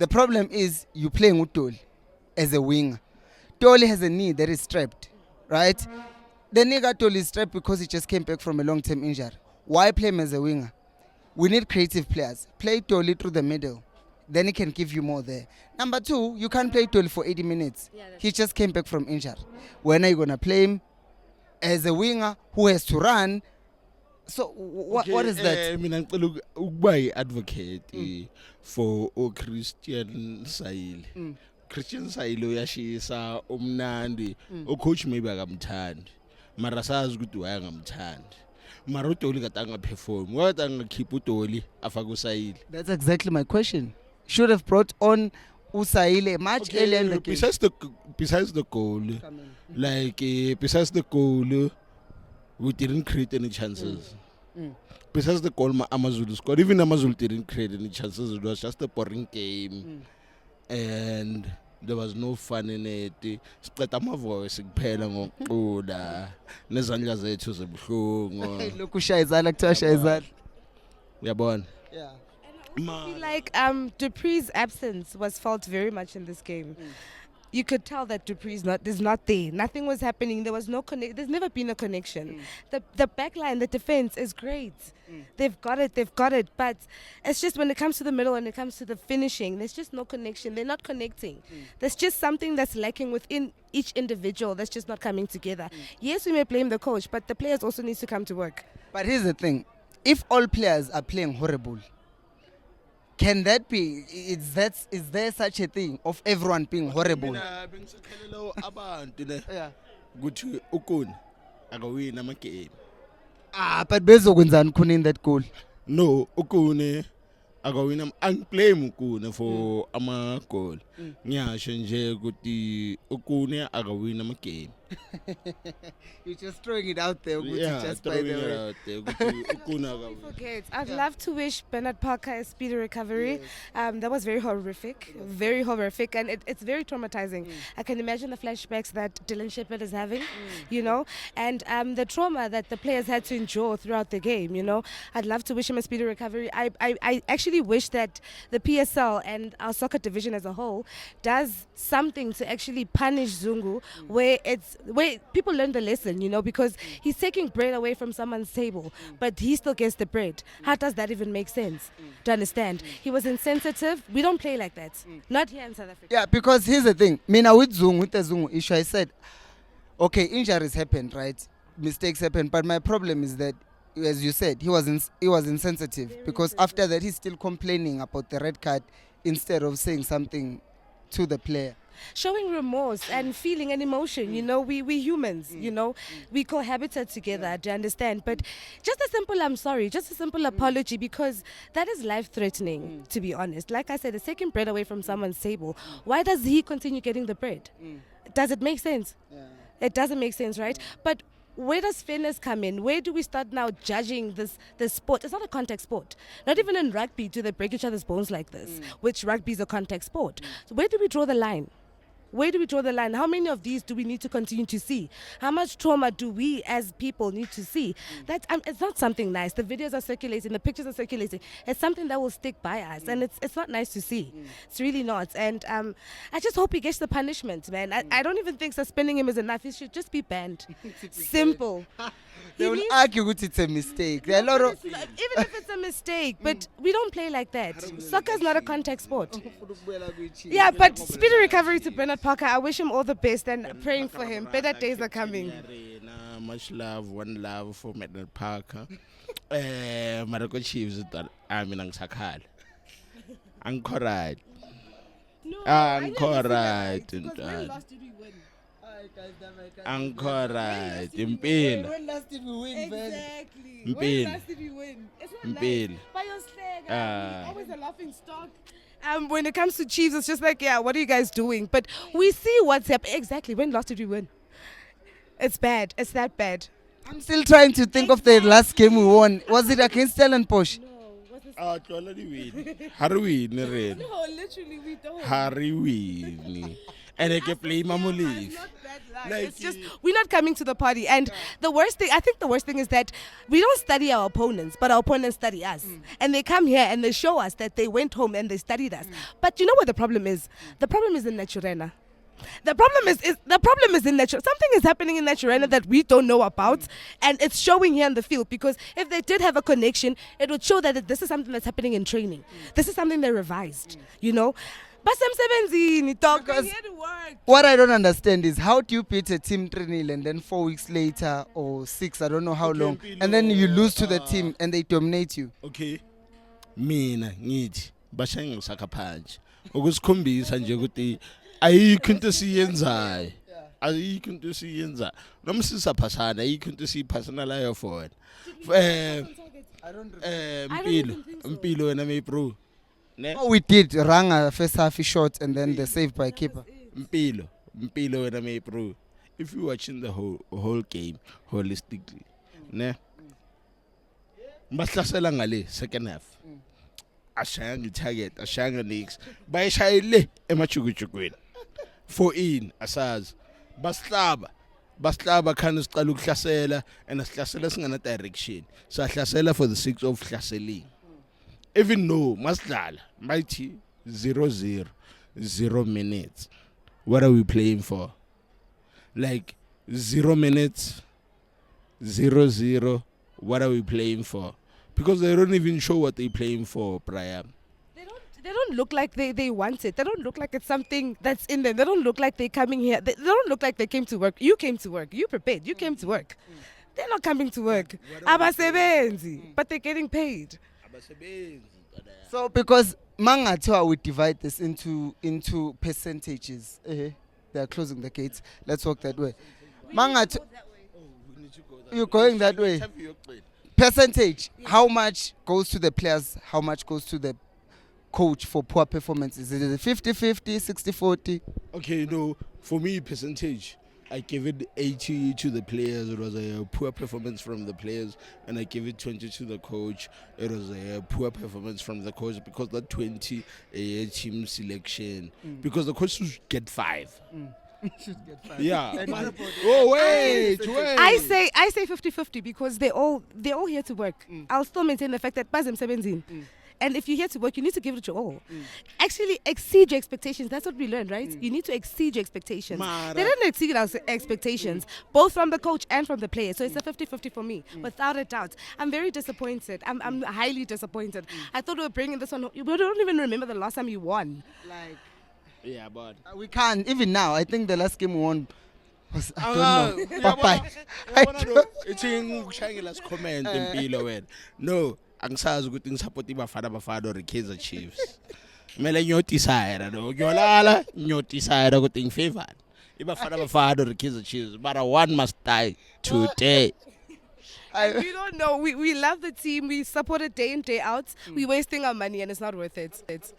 The problem is you playing with Toli as a winger. Toli has a knee that is strapped, right? The nigga Toli is strapped because he just came back from a long-term injury. Why play him as a winger? We need creative players. Play Toli through the middle. Then he can give you more there. Number two, you can't play Toli for 80 minutes. He just came back from injury. When are you going to play him as a winger who has to run? So what is that? Mina ngicela ukuba yi-advocate for Christian Saile. Christian Saile uyashisa umnandi. Coach maybe akamthandi. Mara sazi ukuthi wayangamthandi. Mara uToli kade angaperform. Wade angakhipha uToli afaka uSaile. That's exactly my question. Should have brought on Usaile much earlier in the game. Besides the goal, besides the goal, we didn't create any chances. Besides the goal, AmaZulu scored. Even AmaZulu didn't create any chances. It was just a boring game, and there was no fun in it. Siceda amavoice kuphela ngokuqula nezandla zethu zebuhlungu. Look ushaya izandla kuthiwa shaya izandla. Uyabona? Yeah. I feel like Dupree's absence was felt very much in this game. You could tell that Dupree's is not there. Nothing was happening. There was no connect. There's never been a connection. The back line, the defense is great. They've got it. But it's just when it comes to the middle, when it comes to the finishing, there's just no connection. They're not connecting. There's just something that's lacking within each individual that's just not coming together. Yes, we may blame the coach, but the players also need to come to work. But here's the thing. If all players are playing horrible, can that be? Is there such a thing of everyone being horrible? Ukuthi ukuni akawina amagame. But bezokwenzani khona in that goal? No, ukuni akawina angiblame ukuni for ama goal. Ngiyasho nje ukuthi ukuni akawina amagame. You're just throwing it out there. Yeah, just by the way. Forget. I'd love to wish Bernard Parker a speedy recovery. That was very horrific, and it's very traumatizing. I can imagine the flashbacks that Dylan Shepherd is having, you know, and the trauma that the players had to endure throughout the game, you know. I'd love to wish him a speedy recovery. I actually wish that the PSL and our soccer division as a whole does something to actually punish Zungu where people learn the lesson, you know, because he's taking bread away from someone's table, but he still gets the bread. How does that even make sense? To understand? He was insensitive. We don't play like that. Not here in South Africa. Yeah, because here's the thing. Mina with the Zungu issue, I said, okay, injuries happened, right? Mistakes happened, but my problem is that, as you said, he was insensitive because after that he's still complaining about the red card instead of saying something to the player. Showing remorse and feeling an emotion, you know, we humans, you know, we cohabited together, do you understand? But just a simple I'm sorry, just a simple apology, because that is life-threatening, to be honest. Like I said, it's taking bread away from someone's table. Why does he continue getting the bread? Does it make sense? It doesn't make sense, right? But where does fairness come in? Where do we start now judging this sport? It's not a contact sport. Not even in rugby do they break each other's bones like this, which rugby is a contact sport. So where do we draw the line? Where do we draw the line? How many of these do we need to continue to see? How much trauma do we as people need to see? That it's not something nice. The videos are circulating, the pictures are circulating. It's something that will stick by us, and it's not nice to see. It's really not. And I just hope he gets the punishment, man. I don't even think suspending him is enough. He should just be banned. Simple. They will argue that it's a mistake. There are a lot of even if it's a mistake, but we don't play like that. Soccer is not a contact sport. Yeah, but speedy recovery to Bernard Parker. I wish him all the best and praying for him. Better days are coming. Much love, one love for Bernard Parker. Marco Chiefs, I mean, I'm Sakal. I'm correct. No, I'm correct. When last did we win? I'm correct. Impil. When last did we win, man? Exactly. Mpilo. When last did we win? It's not Mpilo. nice. By your slag, always a laughing stock. When it comes to Chiefs, it's just like, yeah, what are you guys doing? But we see what's happening. Exactly. When last did we win? It's bad. It's that bad. I'm still trying to think of the last game we won. Was it against Stellenbosch? No. What's this? Already win. Harry win. No, literally, we don't. Harry win. and I can play Mamo leave. Like, It's just we're not coming to the party, and the worst thing, I think the worst thing is that we don't study our opponents, but our opponents study us, and they come here and they show us that they went home and they studied us. But you know what the problem is? The problem is in Naturena. The problem is in Naturena. Something is happening in Naturena that we don't know about, and it's showing here in the field. Because if they did have a connection, it would show that this is something that's happening in training. This is something they revised. You know. Because what I don't understand is how do you beat a team 3-0 and then 4 weeks later or 6, I don't know how Okay, long, Mpilo, and then you lose to the team and they dominate you. Okay, mina ngithi bashaya ngisakha phansi ukusikhombisa nje ukuthi ayikho into siyenzayo, ayikho into siyenzayo noma sisaphasana, ayikho into siyiphasanayo for Mpilo wena may bro. Oh, we did Ranga first half he shot and then the save by keeper. Mpilo wena may bro. If you watching the whole game holistically, ne? Bahlasela ngale second half. Ashaya ngitarget, ashaya nganix. Bayishayile emachukuchukweni. 4-in asazi. Baslaba khana siqala ukuhlasela and asihlasela singana direction. So ahlasela for the sake of hlaseling. Even though masidlala mighty 0-0 0 minutes. What are we playing for? Like 0 minutes 0-0. What are we playing for? Because they don't even show what they're playing for, Brian. They don't look like they want it. They don't look like it's something that's in them. They don't look like they're coming here. They don't look like they came to work. You came to work. You prepared. You came to work. They're not coming to work. Abasebenzi, but they're getting paid. So because Mangatwa we divide this into percentages. They are closing the gates. Let's walk that way. Mangatwa, you're going that way. Percentage. How much goes to the players? How much goes to the coach for poor performances? Is it 50-50, 60-40? Okay, no, for me, percentage, I give it 80 to the players. It was a poor performance from the players, and I give it 20 to the coach. It was a poor performance from the coach because that 20 team selection. Because the coach should get 5. Should get 5. Yeah. Oh wait. I say 50-50 because they're all here to work. I'll still maintain the fact that Bazem 17. And if you're here to work, you need to give it your all. Actually, exceed your expectations. That's what we learned, right? You need to exceed your expectations. They didn't exceed our expectations, both from the coach and from the players. So it's a 50-50 for me, without a doubt. I'm very disappointed. I'm highly disappointed. I thought we were bringing this one. We don't even remember the last time you won. Like, Yeah, but we can't. Even now, I think the last game we won was, I don't know. I don't- it's in last comment impilo wena. No, angisazi ukuthi ngisupporta ibafana or Kaizer Chiefs. Mele nyotisayira no. Nyolala nyotisayira ukuthi ngifavor. Ibafana or Kaizer Chiefs, but one must die today. We don't know. We love the team. We support it day in, day out. We're wasting our money and it's not worth it.